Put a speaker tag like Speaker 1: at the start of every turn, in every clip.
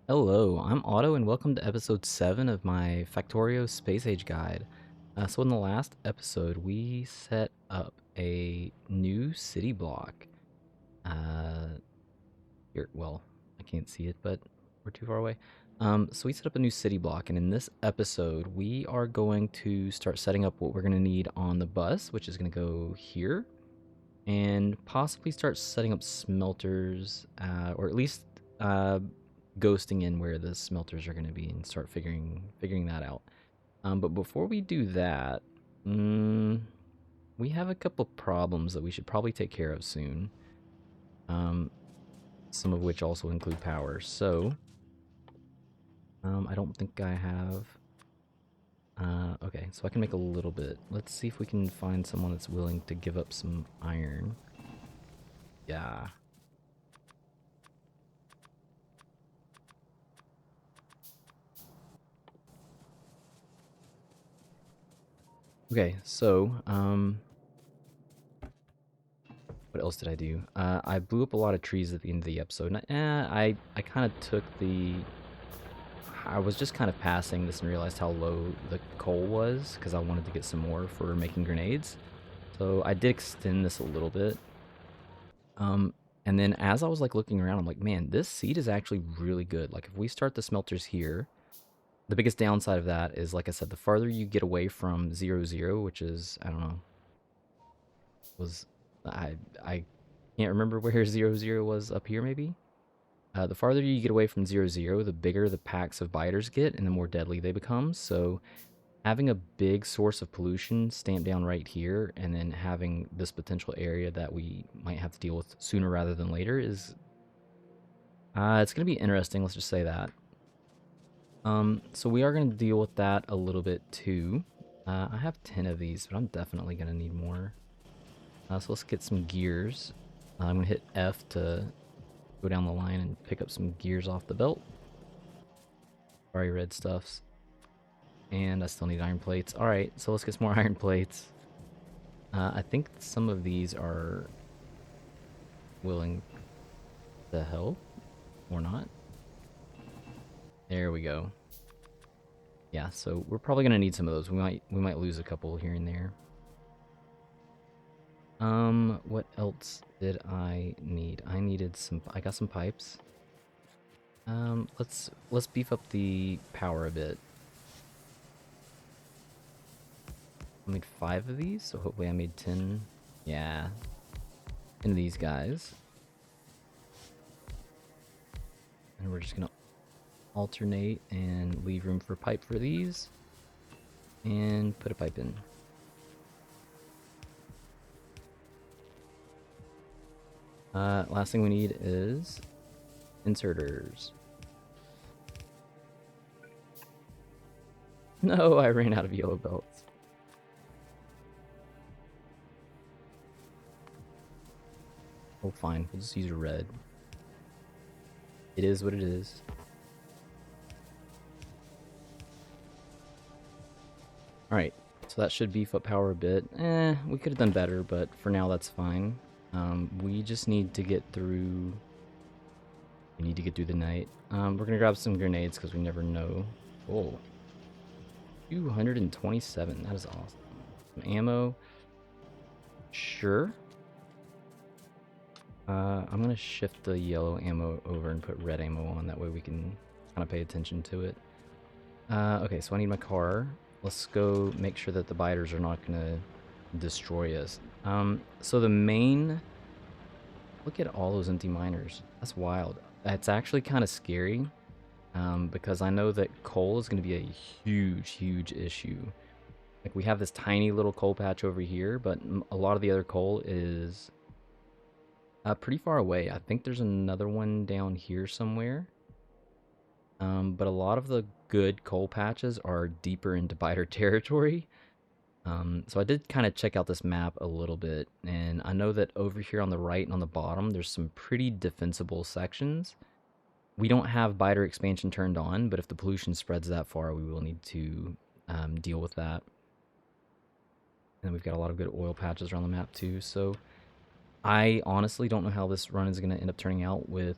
Speaker 1: Hello, I'm Otto, and welcome to episode 7 of my Factorio Space Age guide. So in the last episode, we set up a new city block. Uh, well, I can't see it, but we're too far away. So we set up a new city block, and in this episode, we are going to start setting up what we're going to need on the bus, which is going to go here, and possibly start setting up smelters, or at least ghosting in where the smelters are going to be and start figuring that out. But before we do that, we have a couple problems that we should probably take care of soon. Um, some of which also include power. So I don't think I have. Okay, so I can make a little bit. Let's see if we can find someone that's willing to give up some iron. Yeah. Okay, so what else did I do? I blew up a lot of trees at the end of the episode. I kind of took the. I was just kind of passing this and realized how low the coal was because I wanted to get some more for making grenades. So I did extend this a little bit. Um, and then as I was like looking around, I'm like, man, this seed is actually really good. Like if we start the smelters here, the biggest downside of that is, like I said, the farther you get away from 0, 0, which is, I don't know, was I can't remember where 0, 0 was up here maybe. The farther you get away from 0, 0, the bigger the packs of biters get and the more deadly they become. So having a big source of pollution stamped down right here and then having this potential area that we might have to deal with sooner rather than later is it's going to be interesting. Let's just say that. So we are going to deal with that a little bit too. I have 10 of these, but I'm definitely going to need more. So let's get some gears. I'm going to hit F to go down the line and pick up some gears off the belt. Sorry, red stuffs. And I still need iron plates. Alright, so let's get some more iron plates. I think some of these are willing to help, or not. There we go. Yeah, so we're probably gonna need some of those. We might lose a couple here and there. What else did I need? I got some pipes. Let's beef up the power a bit. I made 5 of these, so hopefully I made 10. Yeah, 10 of these guys. And we're just gonna alternate and leave room for pipe for these. And put a pipe in. Last thing we need is inserters. No, I ran out of yellow belts. Oh, fine. We'll just use red. It is what it is. Alright, so that should beef up power a bit. We could have done better, but for now that's fine. We just need to get through... We need to get through the night. We're gonna grab some grenades because we never know. Oh. 227. That is awesome. Some ammo. Sure. I'm gonna shift the yellow ammo over and put red ammo on. That way we can kind of pay attention to it. Okay, so I need my car. Let's go make sure that the biters are not gonna destroy us. So the main... Look at all those empty miners. That's wild. That's actually kind of scary. Because I know that coal is going to be a huge issue. Like, we have this tiny little coal patch over here, but a lot of the other coal is pretty far away. I think there's another one down here somewhere. But a lot of the good coal patches are deeper into biter territory. So I did kind of check out this map a little bit, and I know that over here on the right and on the bottom, there's some pretty defensible sections. We don't have biter expansion turned on, but if the pollution spreads that far, we will need to deal with that. And we've got a lot of good oil patches around the map too. So I honestly don't know how this run is going to end up turning out with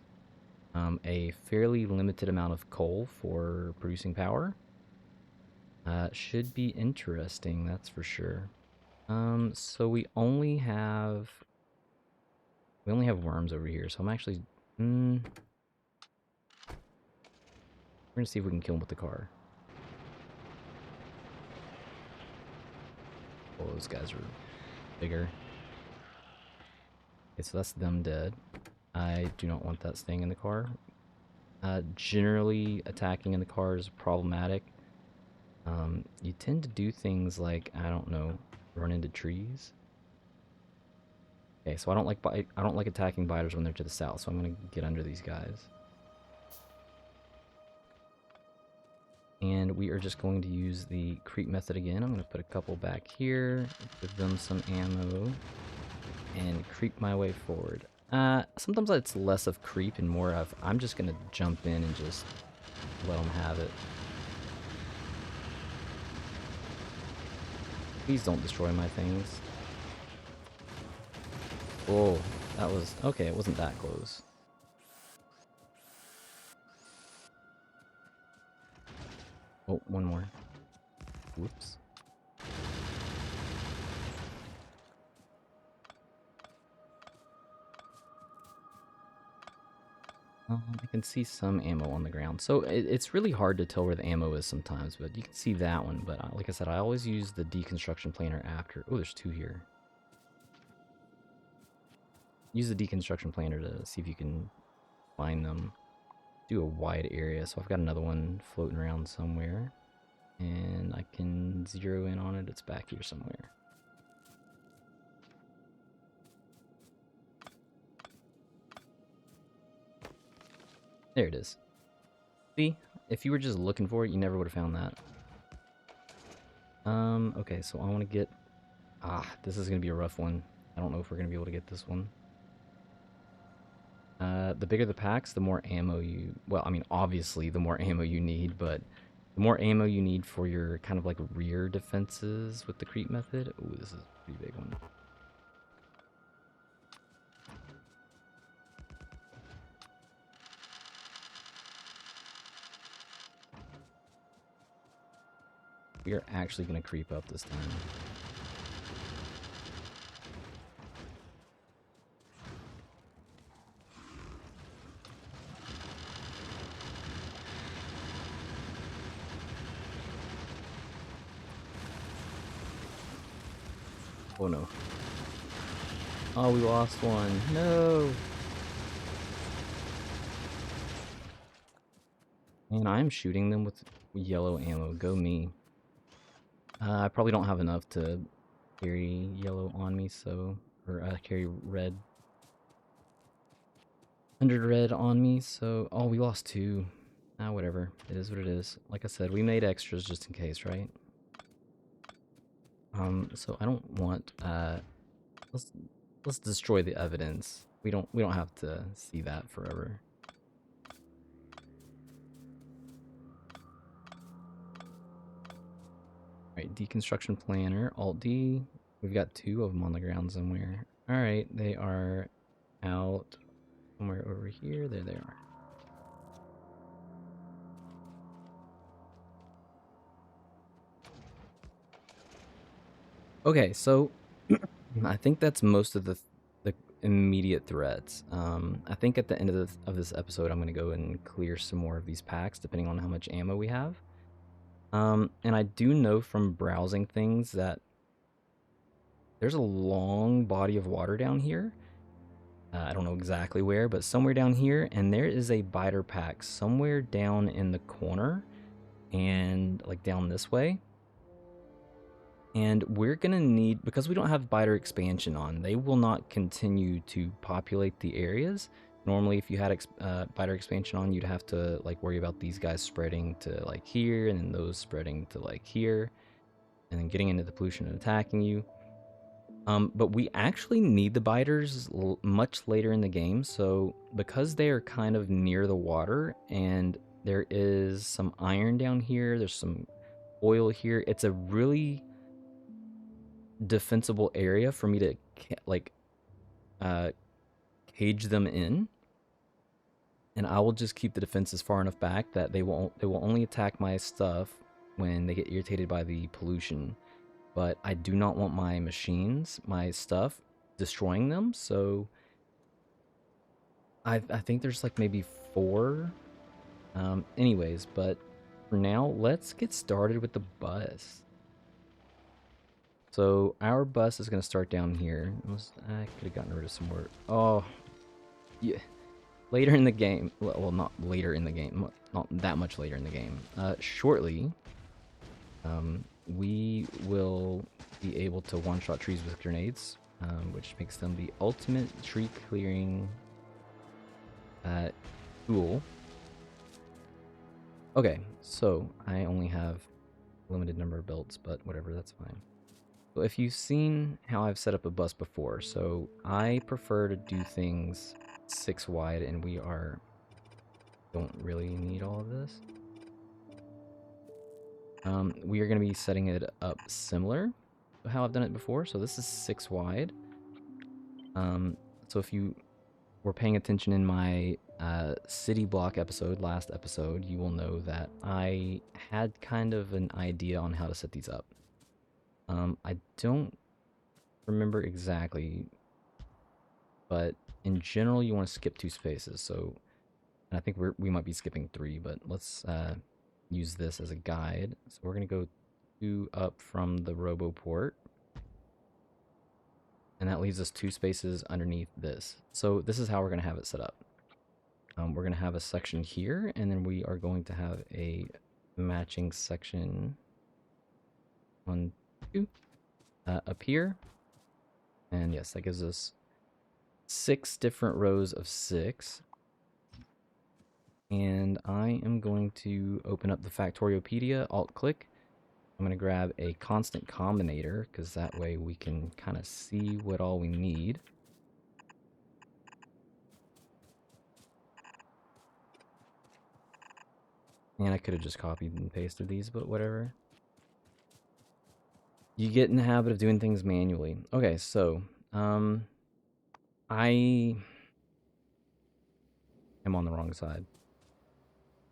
Speaker 1: a fairly limited amount of coal for producing power. Should be interesting, that's for sure. So we only have worms over here, so I'm actually we're gonna see if we can kill them with the car. Oh, those guys are bigger. Okay, so that's them dead. I do not want that staying in the car. Generally, attacking in the car is problematic. You tend to do things like, I don't know, run into trees. Okay, so I don't like attacking biters when they're to the south, so I'm gonna get under these guys. And we are just going to use the creep method again. I'm gonna put a couple back here, give them some ammo, and creep my way forward. Sometimes it's less of creep and more of I'm just gonna jump in and just let them have it. Please don't destroy my things. Oh, that was... okay, it wasn't that close. Oh, one more. Whoops. I can see some ammo on the ground. So it's really hard to tell where the ammo is sometimes, but you can see that one. But like I said, I always use the deconstruction planner after. Oh, there's two here. Use the deconstruction planner to see if you can find them. Do a wide area. So I've got another one floating around somewhere. And I can zero in on it. It's back here somewhere. There it is. See? If you were just looking for it, you never would have found that. Okay, so I want to get... this is going to be a rough one. I don't know if we're going to be able to get this one. The bigger the packs, the more ammo you... well, I mean, obviously, the more ammo you need, but the more ammo you need for your kind of like rear defenses with the creep method. Ooh, this is a pretty big one. We are actually going to creep up this time. Oh no. Oh, we lost one. No! And I'm shooting them with yellow ammo. Go me. I probably don't have enough to carry yellow on me, so... or carry red. 100 red on me, so... oh, we lost two. Whatever. It is what it is. Like I said, we made extras just in case, right? So I don't want... let's destroy the evidence. We don't have to see that forever. Alright, deconstruction planner, Alt-D. We've got two of them on the ground somewhere. Alright, they are out somewhere over here. There they are. Okay, so I think that's most of the immediate threats. I think at the end of this episode, I'm going to go and clear some more of these packs, depending on how much ammo we have. And I do know from browsing things that there's a long body of water down here. I don't know exactly where, but somewhere down here, and there is a biter pack somewhere down in the corner, and like down this way. And we're gonna need, because we don't have biter expansion on, they will not continue to populate the areas. Normally, if you had biter expansion on, you'd have to like worry about these guys spreading to like here, and then those spreading to like here, and then getting into the pollution and attacking you. But we actually need the biters much later in the game, so because they are kind of near the water, and there is some iron down here, there's some oil here, it's a really defensible area for me to like cage them in. and I will just keep the defenses far enough back that they will only attack my stuff when they get irritated by the pollution. But I do not want my machines, my stuff, destroying them. So I think there's like maybe 4. Anyways, but for now, let's get started with the bus. So our bus is going to start down here. I could have gotten rid of some more. Oh, yeah. Later in the game, well, not later in the game, not that much later in the game. Shortly, we will be able to one-shot trees with grenades, which makes them the ultimate tree clearing tool. Okay, so I only have a limited number of builds, but whatever, that's fine. So if you've seen how I've set up a bus before, so I prefer to do things 6 wide, and don't really need all of this. We are going to be setting it up similar to how I've done it before. So this is 6 wide. So if you were paying attention in my city block episode, last episode, you will know that I had kind of an idea on how to set these up. I don't remember exactly, but in general, you want to skip 2 spaces. So and I think we might be skipping 3, but let's use this as a guide. So we're going to go 2 up from the robo port. And that leaves us 2 spaces underneath this. So this is how we're going to have it set up. We're going to have a section here, and then we are going to have a matching section 1, 2 up here. And yes, that gives us 6 different rows of 6. And I am going to open up the Factoriopedia, alt-click. I'm going to grab a constant combinator, because that way we can kind of see what all we need. And I could have just copied and pasted these, but whatever. You get in the habit of doing things manually. Okay, so I am on the wrong side.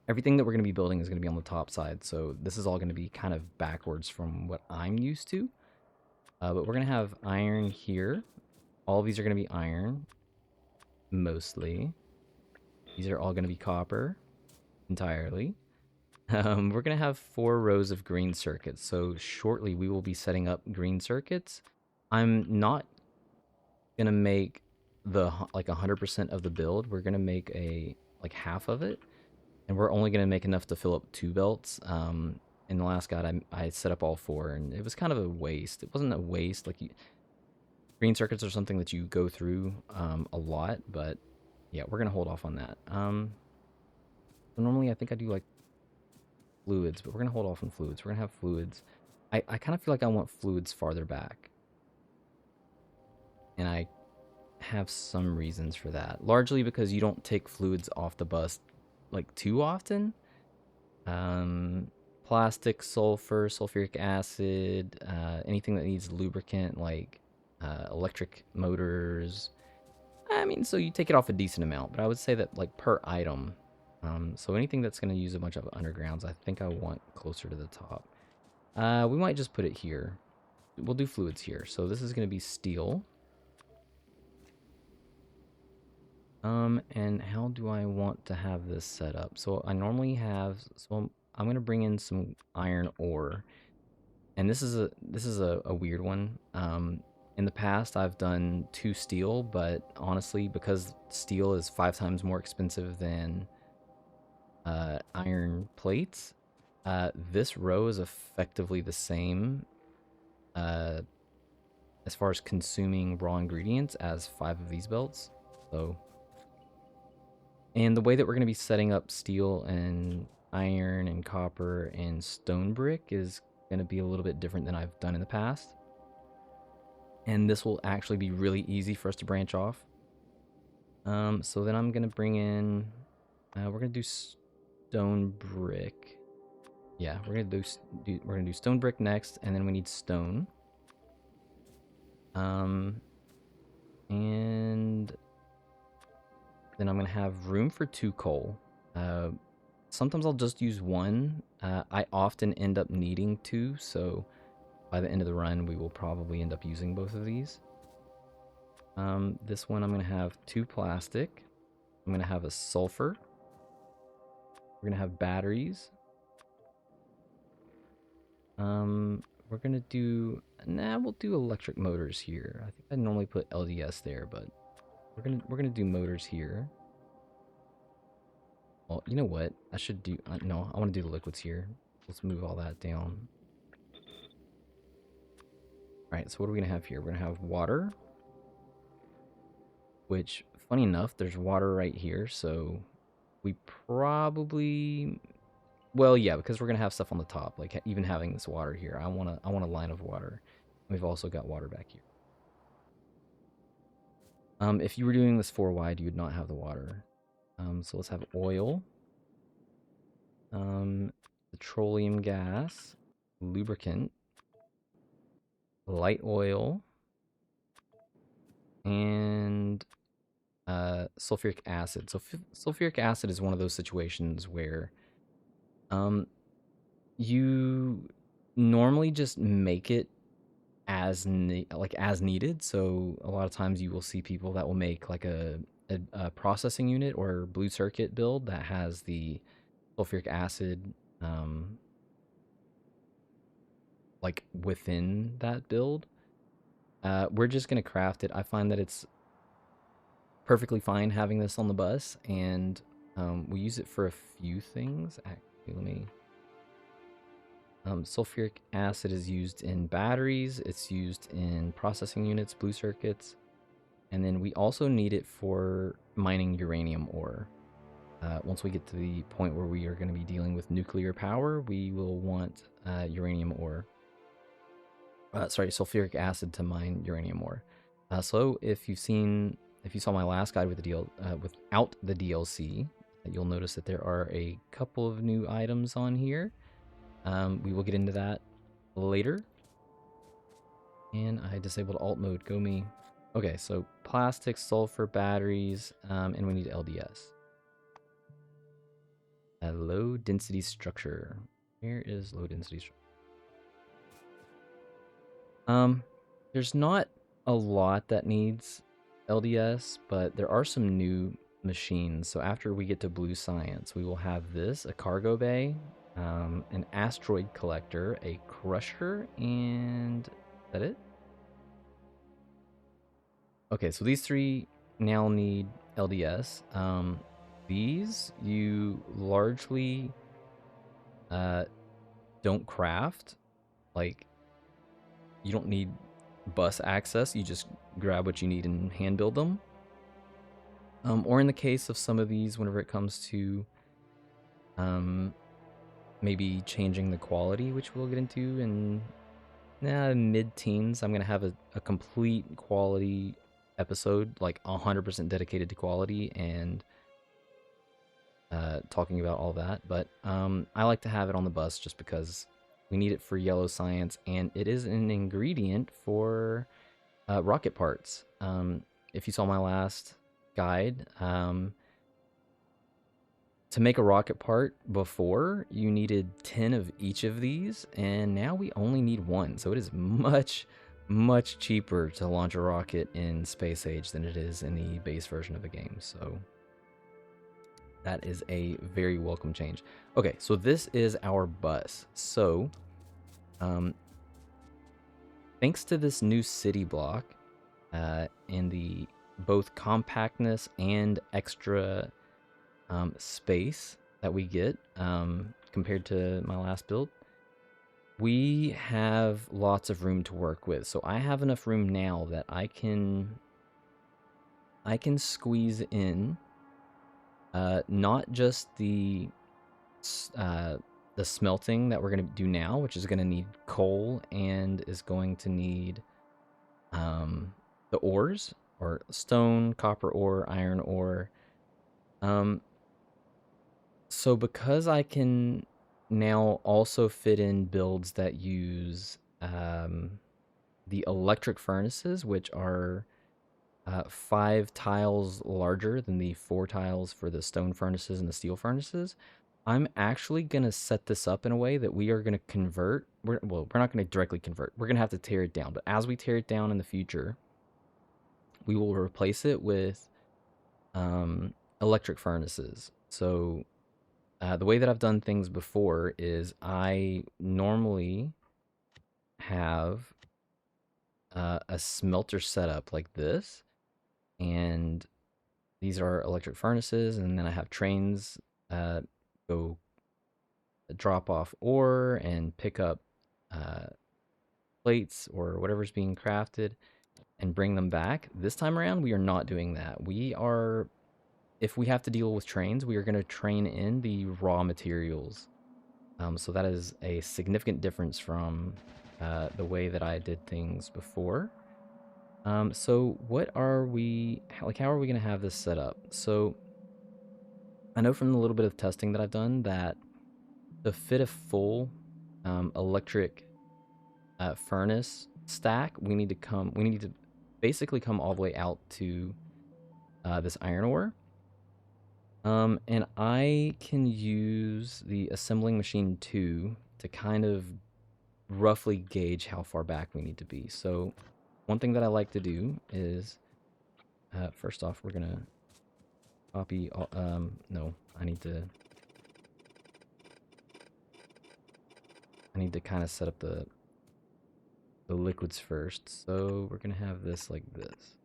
Speaker 1: Everything that we're going to be building is going to be on the top side, so this is all going to be kind of backwards from what I'm used to. But we're going to have iron here. All of these are going to be iron, mostly. These are all going to be copper, entirely. We're going to have 4 rows of green circuits, so shortly we will be setting up green circuits. I'm not going to make the like 100% of the build. We're going to make like half of it. And we're only going to make enough to fill up 2 belts. In the last guide, I set up all 4, and it was kind of a waste. It wasn't a waste. Like, green circuits are something that you go through a lot, but yeah, we're going to hold off on that. So normally I think I do like fluids, but we're going to hold off on fluids. We're going to have fluids. I kind of feel like I want fluids farther back. And I have some reasons for that. Largely because you don't take fluids off the bus like too often. Plastic, sulfur, sulfuric acid, anything that needs lubricant like electric motors. I mean, so you take it off a decent amount, but I would say that like per item. So anything that's going to use a bunch of undergrounds, I think I want closer to the top. We might just put it here. We'll do fluids here. So this is going to be steel. And how do I want to have this set up? So I normally have, so I'm going to bring in some iron ore. And this is a weird one. In the past, I've done 2 steel, but honestly, because steel is 5 times more expensive than iron plates, this row is effectively the same as far as consuming raw ingredients as 5 of these belts. So, and the way that we're going to be setting up steel and iron and copper and stone brick is going to be a little bit different than I've done in the past. And this will actually be really easy for us to branch off. So then I'm going to bring in, we're going to do stone brick. Yeah, we're going to do stone brick next, and then we need stone. And Then I'm going to have room for 2 coal. Sometimes I'll just use 1. I often end up needing 2, so by the end of the run, we will probably end up using both of these. This one I'm going to have 2 plastic. I'm going to have a sulfur. We're going to have batteries. We're going to do... Nah, we'll do electric motors here. I think I normally put LDS there, but we're gonna do motors here. Well, you know what? I should do... no, I want to do the liquids here. Let's move all that down. Alright, so what are we going to have here? We're going to have water. Which, funny enough, there's water right here, so we probably... Well, yeah, because we're going to have stuff on the top. Like, even having this water here, I want a line of water. We've also got water back here. If you were doing this 4 wide, you would not have the water. So let's have oil. Petroleum gas. Lubricant. Light oil. And sulfuric acid. So sulfuric acid is one of those situations where you normally just make it as needed. So a lot of times you will see people that will make like a processing unit or blue circuit build that has the sulfuric acid like within that build. We're just gonna craft it. I find that it's perfectly fine having this on the bus, and we use it for a few things. Actually, let me... sulfuric acid is used in batteries, it's used in processing units, blue circuits, and then we also need it for mining uranium ore. Once we get to the point where we are going to be dealing with nuclear power, we will want uranium ore. Sulfuric acid to mine uranium ore. So if you saw my last guide with the without the DLC, you'll notice that there are a couple of new items on here. We will get into that later. And I disabled alt mode. Go me. Okay, so plastic, sulfur, batteries, and we need LDS. A low density structure. Where is low density structure? There's not a lot that needs LDS, but there are some new machines. So after we get to blue science, we will have this, a cargo bay, an asteroid collector, a crusher, and is that it? Okay, so these 3 now need LDS. These you largely don't craft. Like, you don't need bus access. You just grab what you need and hand build them. Or in the case of some of these, whenever it comes to maybe changing the quality, which we'll get into in mid-teens, I'm going to have a complete quality episode, like 100% dedicated to quality and talking about all that. But I like to have it on the bus just because we need it for yellow science, and it is an ingredient for rocket parts. If you saw my last guide, to make a rocket part before, you needed 10 of each of these, and now we only need 1. So it is much, much cheaper to launch a rocket in Space Age than it is in the base version of the game. So that is a very welcome change. Okay, so this is our bus. So thanks to this new city block and the both compactness and extra space that we get compared to my last build, we have lots of room to work with. So I have enough room now that I can squeeze in not just the smelting that we're going to do now, which is going to need coal and is going to need the ores, or stone, copper ore, iron ore. So because I can now also fit in builds that use the electric furnaces, which are 5 tiles larger than the 4 tiles for the stone furnaces and the steel furnaces. I'm actually going to set this up in a way that we are going to convert. Well, we're not going to directly convert. We're going to have to tear it down. But as we tear it down in the future, we will replace it with electric furnaces. So the way that I've done things before is I normally have a smelter setup like this, and these are electric furnaces, and then I have trains go drop off ore and pick up uh, plates or whatever's being crafted and bring them back. This time around, we are not doing that. We are, if we have to deal with trains, we are going to train in the raw materials. So that is a significant difference from the way that I did things before. So what are we, like, how are we going to have this set up? So I know from the little bit of testing that I've done that to fit a full electric furnace stack, we need to basically come all the way out to this iron ore. And I can use the assembling machine 2 to kind of roughly gauge how far back we need to be. So one thing that I like to do is, first off, we're gonna copy, no, I need to kind of set up the liquids first. So we're gonna have this like this.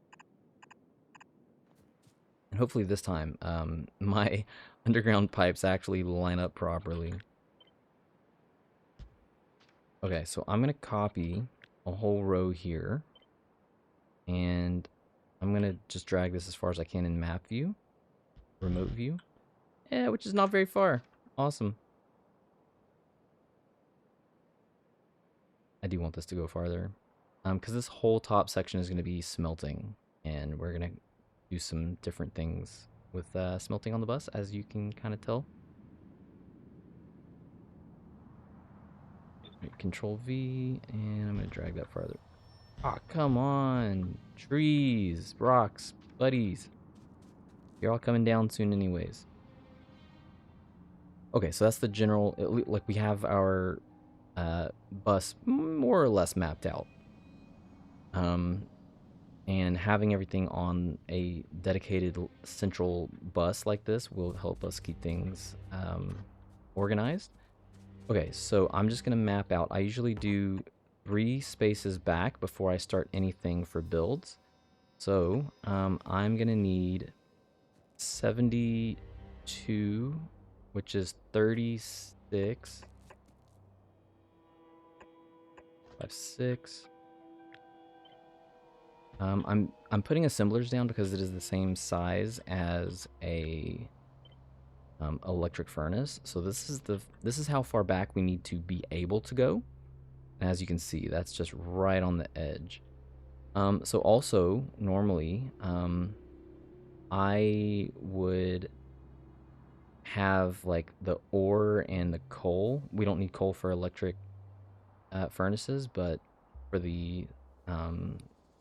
Speaker 1: And hopefully this time, my underground pipes actually line up properly. Okay, so I'm gonna copy a whole row here, and I'm gonna just drag this as far as I can in map view, remote view. Yeah, which is not very far. Awesome. I do want this to go farther. Because this whole top section is gonna be smelting, and we're gonna do some different things with smelting on the bus, as you can kind of tell. Control V, and I'm gonna drag that farther. Ah, oh, come on. Trees, rocks, buddies. You're all coming down soon anyways. Okay, so that's the general, like we have our bus more or less mapped out. And having everything on a dedicated central bus like this will help us keep things organized. Okay, so I'm just gonna map out. I usually do 3 spaces back before I start anything for builds. So I'm gonna need 72, which is 36, 56. I'm putting assemblers down because it is the same size as a electric furnace. So this is how far back we need to be able to go. And as you can see, that's just right on the edge. So also normally I would have like the ore and the coal. We don't need coal for electric furnaces, but for the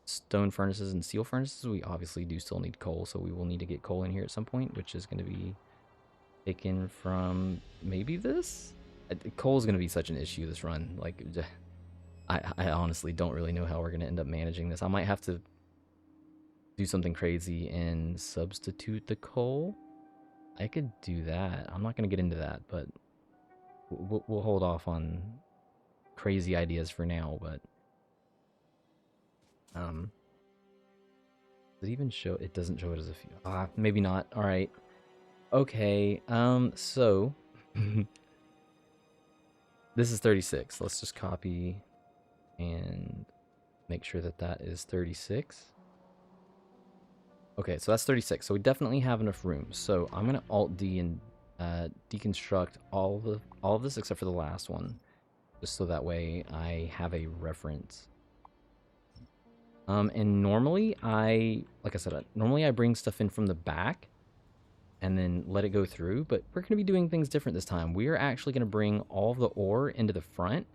Speaker 1: stone furnaces and steel furnaces, we obviously do still need coal, so we will need to get coal in here at some point, which is going to be taken from maybe this? Coal is going to be such an issue this run. Like, I honestly don't really know how we're going to end up managing this. I might have to do something crazy and substitute the coal. I could do that. I'm not going to get into that, but we'll hold off on crazy ideas for now, but does it even show? It doesn't show it as a few. Maybe not. All right. Okay. So this is 36. Let's just copy and make sure that that is 36. Okay, so that's 36. So we definitely have enough room. So I'm gonna Alt D and deconstruct all of this except for the last one, just so that way I have a reference. And normally like I said, normally I bring stuff in from the back and then let it go through, but we're going to be doing things different this time. We are actually going to bring all of the ore into the front,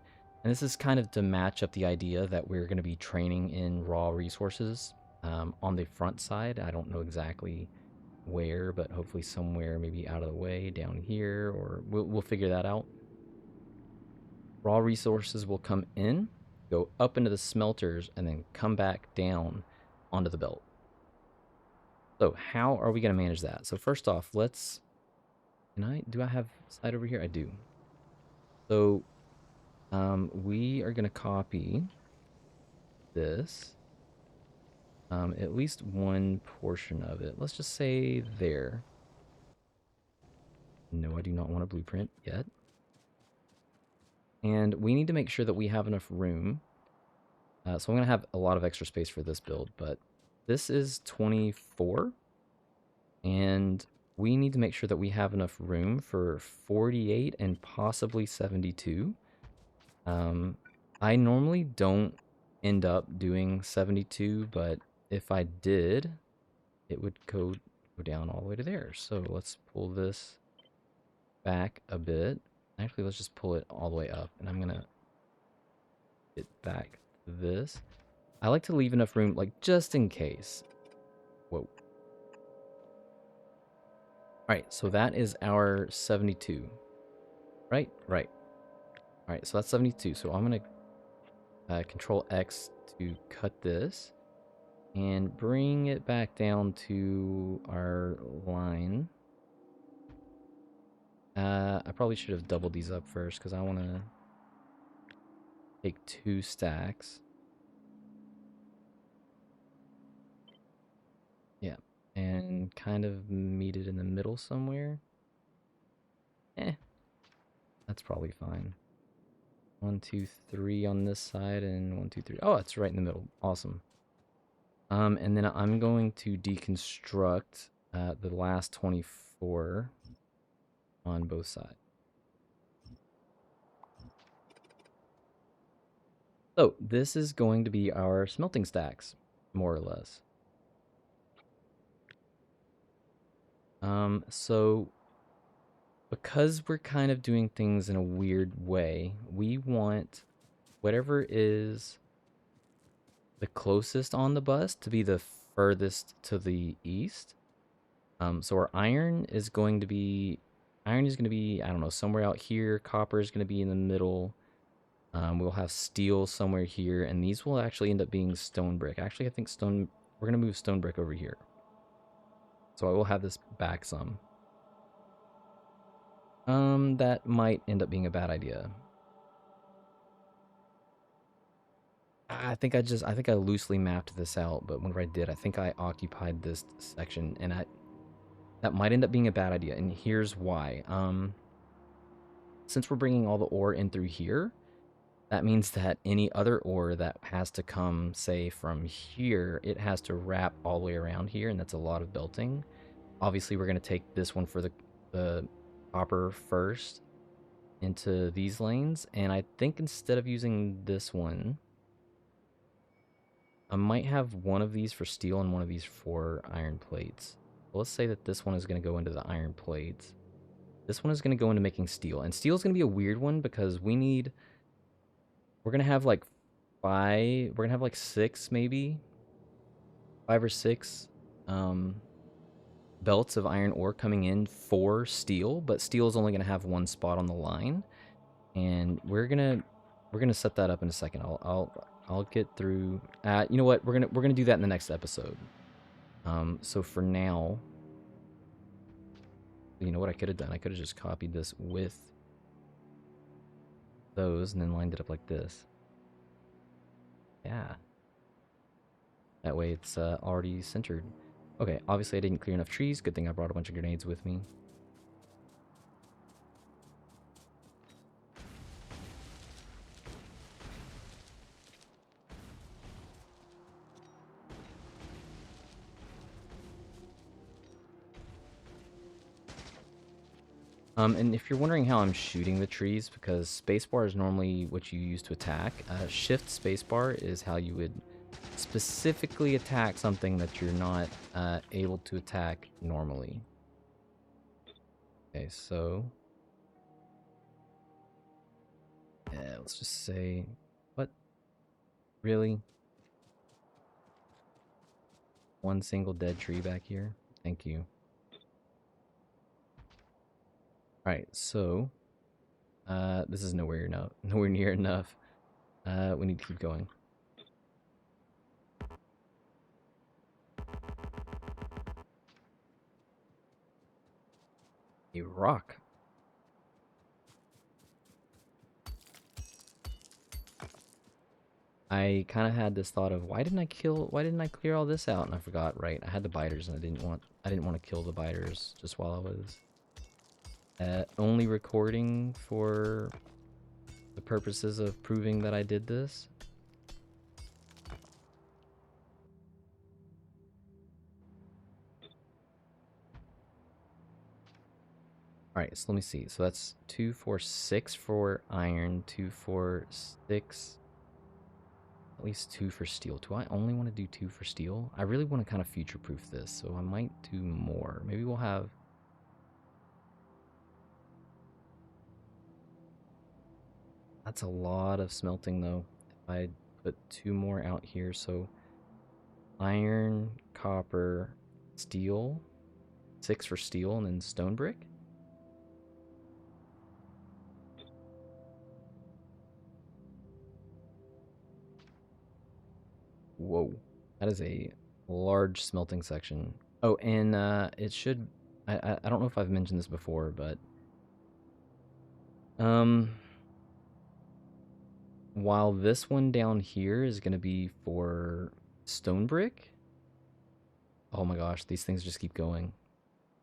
Speaker 1: and this is kind of to match up the idea that we're going to be training in raw resources on the front side. I don't know exactly where, but hopefully somewhere maybe out of the way down here, or we'll figure that out. Raw resources will come in, go up into the smelters, and then come back down onto the belt. So how are we going to manage that? So first off, do I have slide over here? I do. So we are going to copy this, at least one portion of it. Let's just say there. No, I do not want a blueprint yet. And we need to make sure that we have enough room. So I'm going to have a lot of extra space for this build, but this is 24. And we need to make sure that we have enough room for 48 and possibly 72. I normally don't end up doing 72, but if I did, it would go down all the way to there. So let's pull this back a bit. Actually, let's just pull it all the way up, and I'm gonna get back to this. I like to leave enough room, like, just in case. Whoa. Alright, so that is our 72. Right? Right. Alright, so that's 72. So I'm gonna Control X to cut this and bring it back down to our line. I probably should have doubled these up first because I want to take 2 stacks. Yeah, and kind of meet it in the middle somewhere. That's probably fine. 1, 2, 3 on this side, and 1, 2, 3. Oh, it's right in the middle. Awesome. And then I'm going to deconstruct the last 24 on both sides. So this is going to be our smelting stacks, more or less. So because we're kind of doing things in a weird way, we want whatever is the closest on the bus to be the furthest to the east. So our iron is going to be, I don't know, somewhere out here. Copper is going to be in the middle. We'll have steel somewhere here, and these will actually end up being stone brick. Actually, I think we're going to move stone brick over here. So I will have this back some. That might end up being a bad idea. I think I loosely mapped this out, but whenever I did, I think I occupied this section, and that might end up being a bad idea, and here's why. Since we're bringing all the ore in through here, that means that any other ore that has to come, say, from here, it has to wrap all the way around here, and that's a lot of belting. Obviously, we're going to take this one for the copper first into these lanes, and I think instead of using this one, I might have one of these for steel and one of these for iron plates. So let's say that this one is going to go into the iron plates. This one is going to go into making steel, and steel is going to be a weird one because we're going to have like 5, we're going to have like 6 maybe, 5 or 6 belts of iron ore coming in for steel, but steel is only going to have one spot on the line, and we're gonna set that up in a second. I'll get through. You know what? We're gonna do that in the next episode. So for now, you know what I could have done? I could have just copied this with those and then lined it up like this. Yeah. That way it's already centered. Okay, obviously I didn't clear enough trees. Good thing I brought a bunch of grenades with me. And if you're wondering how I'm shooting the trees, because spacebar is normally what you use to attack, shift spacebar is how you would specifically attack something that you're not able to attack normally. Okay, so let's just say, what? Really? One single dead tree back here. Thank you. Alright, so this is nowhere near enough. We need to keep going. A rock. I kind of had this thought of why didn't I clear all this out? And I forgot, right? I had the biters and I didn't want to kill the biters just while I was only recording for the purposes of proving that I did this. Alright, so let me see. So that's 2, 4, 6 for iron, 2, 4, 6. At least 2 for steel. Do I only want to do 2 for steel? I really want to kind of future-proof this, so I might do more. Maybe we'll have... That's a lot of smelting, though. If I put 2 more out here, so... Iron, copper, steel. 6 for steel, and then stone brick? Whoa. That is a large smelting section. Oh, and it should... I don't know if I've mentioned this before, but... While this one down here is going to be for stone brick... Oh my gosh, these things just keep going.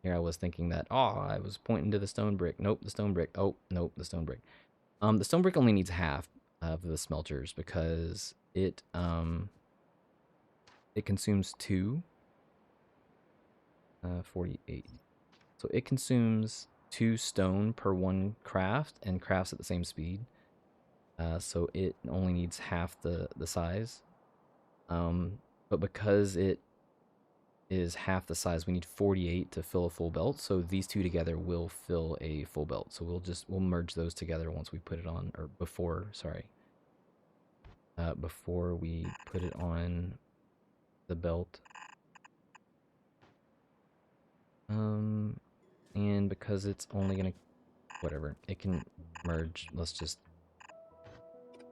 Speaker 1: Here I was thinking that, oh, I was pointing to the stone brick. Nope, the stone brick. Oh, nope, the stone brick. The stone brick only needs half of the smelters because it consumes 2. 48. So it consumes 2 stone per 1 craft and crafts at the same speed. So it only needs half the size. But because it is half the size, we need 48 to fill a full belt. So these two together will fill a full belt. So we'll merge those together once we put it on, or before, sorry. Before we put it on the belt. And because it's only gonna, whatever, it can merge. Let's just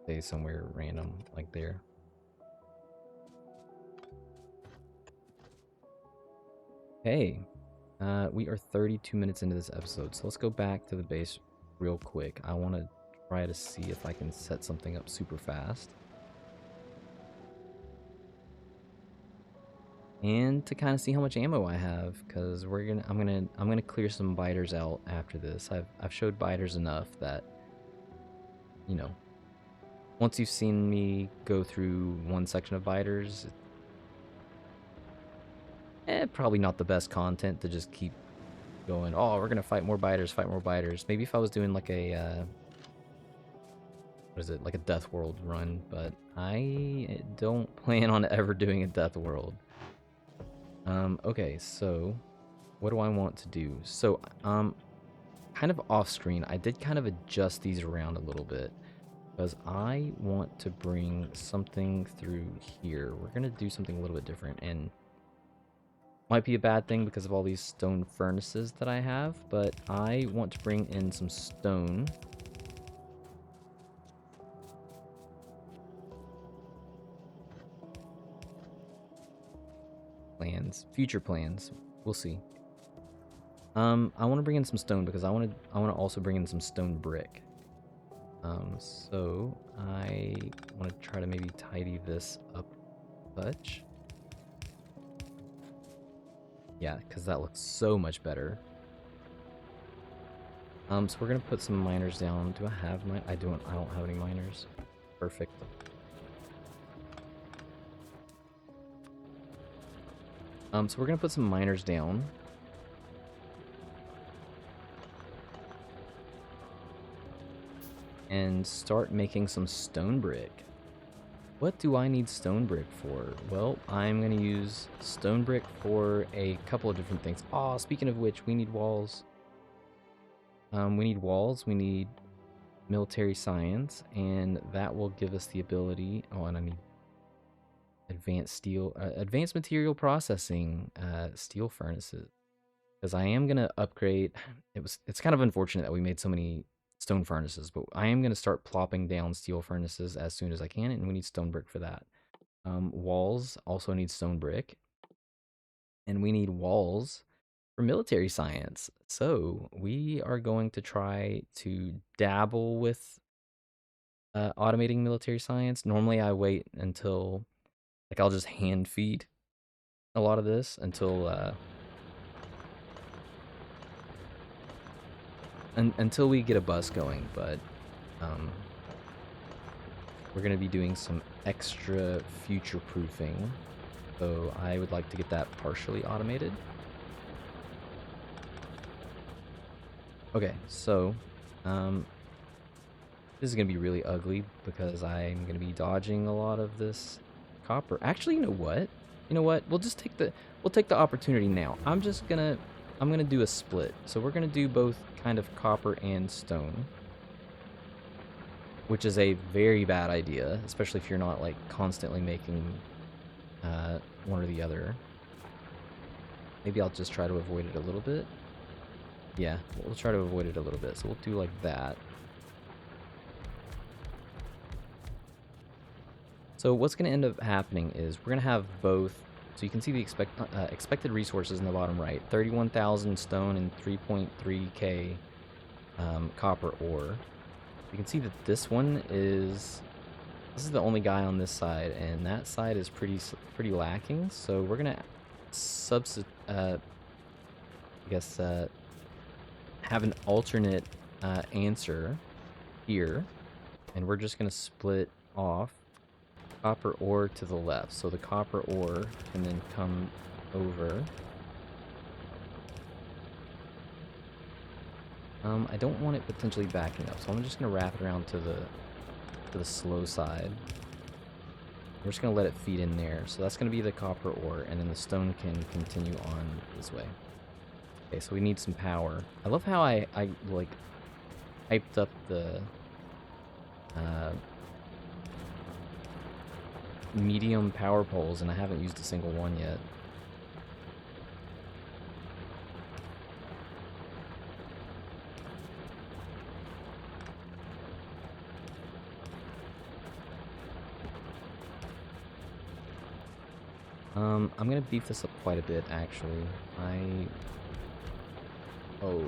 Speaker 1: say somewhere random, like there. Hey, we are 32 minutes into this episode, so let's go back to the base real quick. I want to try to see if I can set something up super fast. And to kind of see how much ammo I have, because I'm gonna clear some biters out after this. I've showed biters enough that, you know, once you've seen me go through one section of biters, probably not the best content to just keep going, oh, we're gonna fight more biters, fight more biters. Maybe if I was doing like a what is it, like a Death World run, but I don't plan on ever doing a Death World. Okay, so what do I want to do? So, kind of off screen, I did kind of adjust these around a little bit because I want to bring something through here. We're gonna do something a little bit different, and might be a bad thing because of all these stone furnaces that I have, but I want to bring in some stone. Future plans. We'll see. I want to bring in some stone because I want to also bring in some stone brick. So I want to try to maybe tidy this up a touch. Yeah, because that looks so much better. So we're gonna put some miners down. Do I have mine? I don't have any miners. Perfect. So we're gonna put some miners down. And start making some stone brick. What do I need stone brick for? Well, I'm gonna use stone brick for a couple of different things. Oh, speaking of which, we need walls. We need walls, we need military science, and that will give us the ability... Oh, and I need advanced steel, advanced material processing, steel furnaces. Because I am gonna upgrade. It's kind of unfortunate that we made so many stone furnaces, but I am gonna start plopping down steel furnaces as soon as I can, and we need stone brick for that. Walls also need stone brick, and we need walls for military science. So we are going to try to dabble with automating military science. Normally, I wait until like I'll just hand feed a lot of this until we get a bus going, but um, we're going to be doing some extra future proofing. So I would like to get that partially automated. Okay, so this is going to be really ugly because I'm going to be dodging a lot of this copper. Actually, you know what? You know what? We'll take the opportunity now. I'm going to do a split. So we're going to do both kind of copper and stone, which is a very bad idea, especially if you're not like constantly making one or the other. Maybe I'll just try to avoid it a little bit. Yeah, we'll try to avoid it a little bit. So we'll do like that. So what's going to end up happening is we're going to have both. So you can see the expected resources in the bottom right: 31,000 stone and 3.3k copper ore. You can see that this is the only guy on this side, and that side is pretty lacking. So we're gonna have an alternate answer here, and we're just gonna split off copper ore to the left. So the copper ore can then come over. I don't want it potentially backing up, so I'm just gonna wrap it around to the slow side. We're just gonna let it feed in there. So that's gonna be the copper ore, and then the stone can continue on this way. Okay, so we need some power. I love how I like hyped up the medium power poles, and I haven't used a single one yet. I'm gonna beef this up quite a bit, actually. Oh.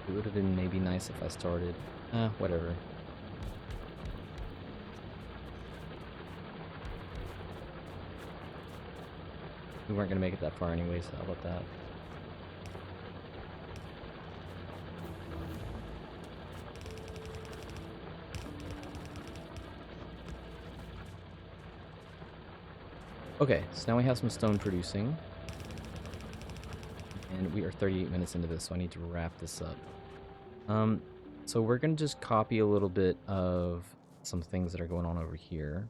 Speaker 1: It would have been maybe nice if I started. Whatever. We weren't gonna make it that far anyway, so how about that? Okay, so now we have some stone producing. And we are 38 minutes into this, so I need to wrap this up. So we're gonna just copy a little bit of some things that are going on over here.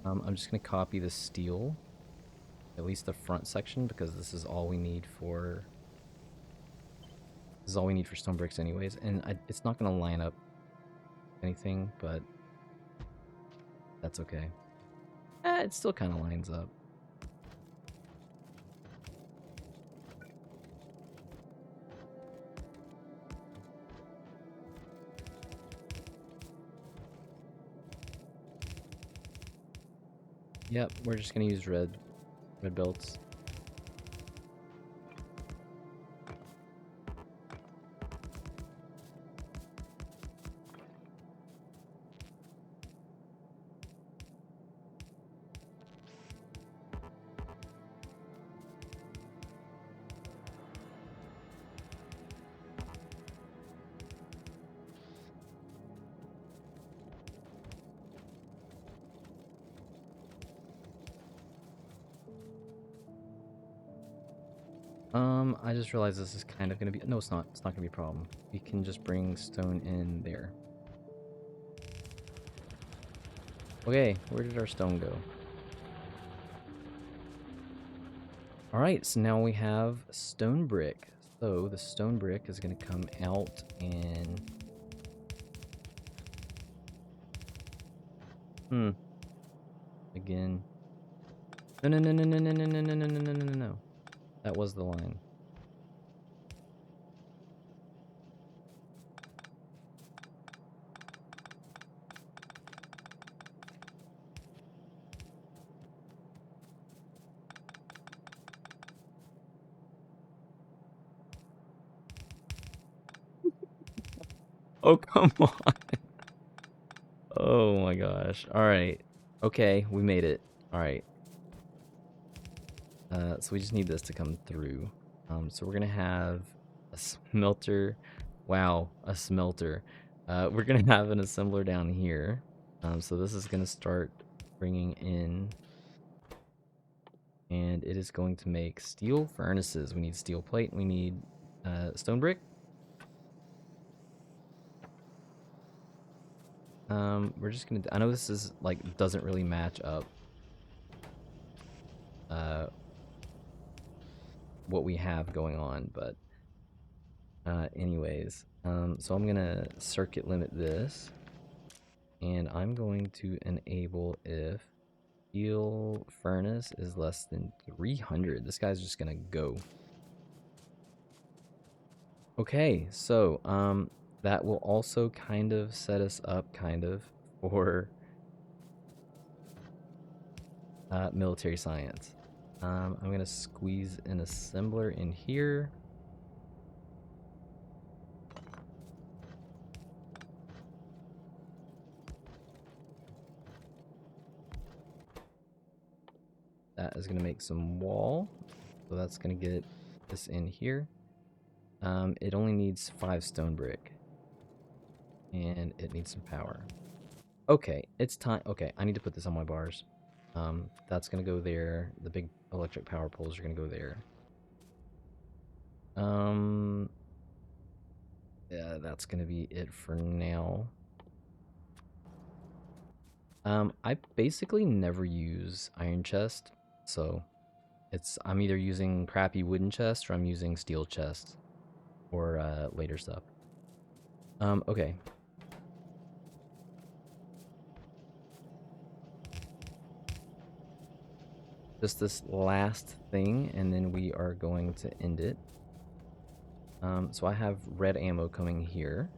Speaker 1: I'm just gonna copy the steel, at least the front section, because this is all we need for stone bricks anyways, and it's not gonna line up anything, but that's okay. It still kind of lines up. Yep, we're just gonna use red belts. I just realized this is kind of gonna be... No, it's not. It's not gonna be a problem. We can just bring stone in there. Okay, where did our stone go? Alright, so now we have stone brick. So the stone brick is gonna come out and... Hmm. Again. No, no, no, no, no, no, no, no, no, no, no, no, no, no. That was the line. Oh, come on. Oh my gosh. All right. Okay, we made it. All right. So we just need this to come through. So we're gonna have a smelter. Wow, a smelter. We're gonna have an assembler down here. So this is gonna start bringing in, and it is going to make steel furnaces. We need steel plate. We need stone brick. We're just gonna. I know this is like doesn't really match up. Uh, what we have going on, but anyways, so I'm gonna circuit limit this, and I'm going to enable if steel furnace is less than 300. This guy's just gonna go. Okay, so that will also kind of set us up kind of for military science. I'm gonna squeeze an assembler in here. That is gonna make some wall. So that's gonna get this in here. It only needs 5 stone brick. And it needs some power. Okay, it's time. Okay, I need to put this on my bars. That's gonna go there. The big electric power poles are gonna go there. Um, yeah, that's gonna be it for now. I basically never use iron chest, so I'm either using crappy wooden chest or I'm using steel chest or later stuff. Okay. Just this last thing, and then we are going to end it. So I have red ammo coming here.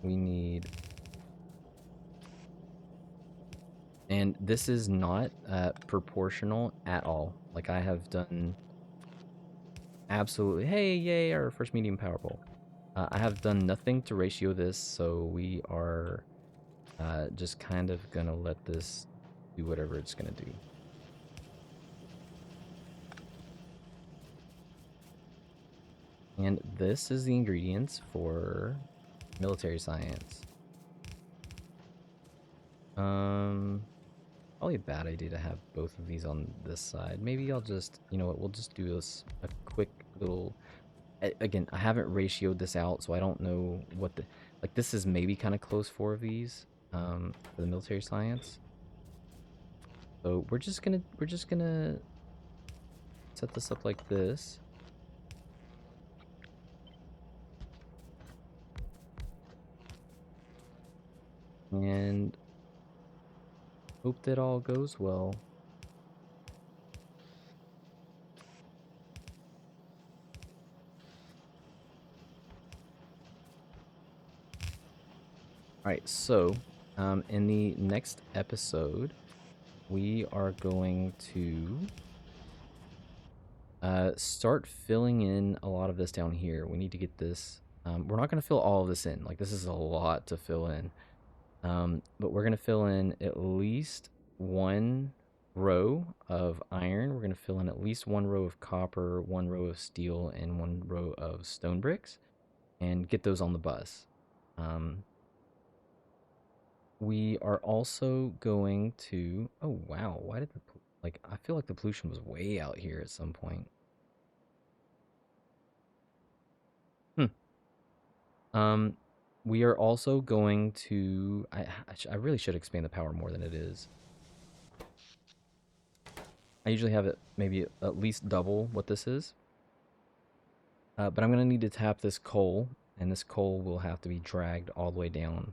Speaker 1: We need... And this is not proportional at all. Like, I have done... Absolutely... Hey, yay, our first medium power pole. I have done nothing to ratio this, so we are just kind of gonna let this do whatever it's gonna do. And this is the ingredients for military science. Probably a bad idea to have both of these on this side. Maybe I'll just, you know what, we'll just do this a quick little... Again, I haven't ratioed this out, so I don't know what the... Like, this is maybe kind of close for of these for the military science. So we're just gonna set this up like this. And hope that all goes well. Alright, so in the next episode, we are going to start filling in a lot of this down here. We need to get this. We're not going to fill all of this in. Like, this is a lot to fill in. But we're going to fill in at least one row of iron. We're going to fill in at least one row of copper, one row of steel, and one row of stone bricks, and get those on the bus. We are also going to... Oh, wow. Why did the... Like, I feel like the pollution was way out here at some point. Um, we are also going to... I really should expand the power more than it is. I usually have it maybe at least double what this is. But I'm going to need to tap this coal, and this coal will have to be dragged all the way down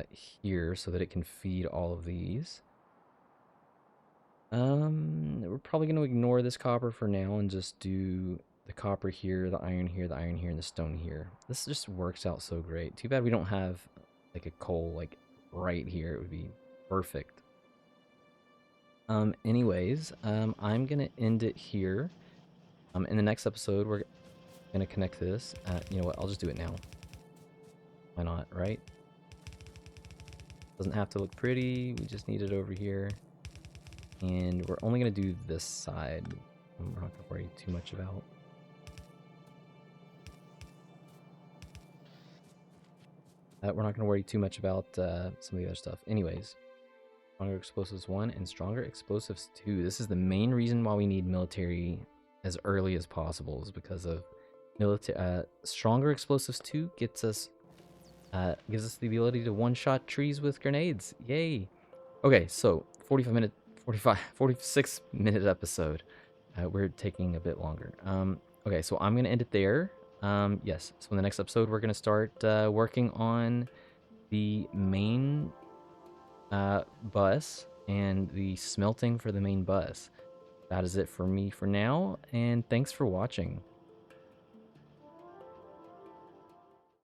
Speaker 1: here so that it can feed all of these. We're probably going to ignore this copper for now and just do the copper here, the iron here, the iron here, and the stone here. This just works out so great. Too bad we don't have like a coal like right here. It would be perfect. Anyways, I'm gonna end it here. In the next episode, we're gonna connect this. You know what? I'll just do it now. Why not, right? Doesn't have to look pretty. We just need it over here. And we're only going to do this side. We're not going to worry too much about. We're not going to worry too much about some of the other stuff. Anyways, Stronger Explosives 1 and Stronger Explosives 2. This is the main reason why we need military as early as possible, is because of military. Stronger Explosives 2 gives us the ability to one-shot trees with grenades. Yay! Okay, so 46-minute episode. We're taking a bit longer. Okay, so I'm gonna end it there. Yes, so in the next episode, we're gonna start working on the main bus and the smelting for the main bus. That is it for me for now, and thanks for watching.